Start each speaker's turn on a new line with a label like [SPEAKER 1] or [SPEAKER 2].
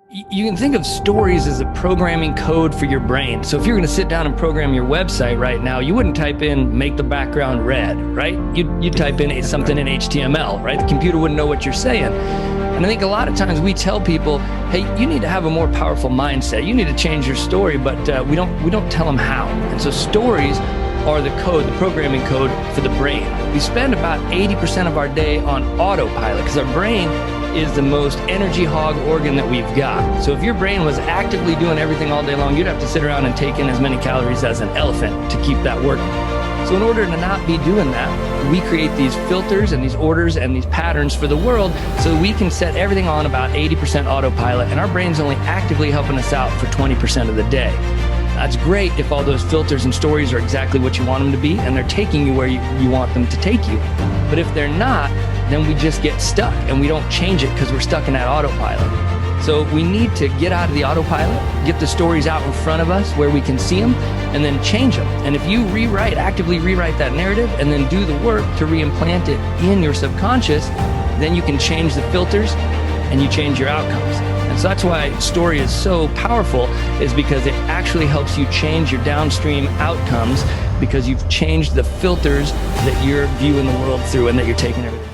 [SPEAKER 1] You can think of stories as a programming code for your brain. So if you're going to sit down and program your website right now, you wouldn't type in make the background red, right? You'd type in something in HTML, right? The computer wouldn't know what you're saying. And I think a lot of times we tell people, hey, you need to have a more powerful mindset. You need to change your story, but we don't tell them how. And so stories are the code, the programming code for the brain. We spend about 80% of our day on autopilot because our brain is the most energy hog organ that we've got. So if your brain was actively doing everything all day long, you'd have to sit around and take in as many calories as an elephant to keep that working. So in order to not be doing that, we create these filters and these orders and these patterns for the world so we can set everything on about 80% autopilot, and our brain's only actively helping us out for 20% of the day. That's great if all those filters and stories are exactly what you want them to be and they're taking you where you want them to take you. But if they're not, then we just get stuck and we don't change it because we're stuck in that autopilot. So we need to get out of the autopilot, get the stories out in front of us where we can see them, and then change them. And if you actively rewrite that narrative and then do the work to reimplant it in your subconscious, then you can change the filters and you change your outcomes. And so that's why story is so powerful, is because it actually helps you change your downstream outcomes because you've changed the filters that you're viewing the world through and that you're taking everything.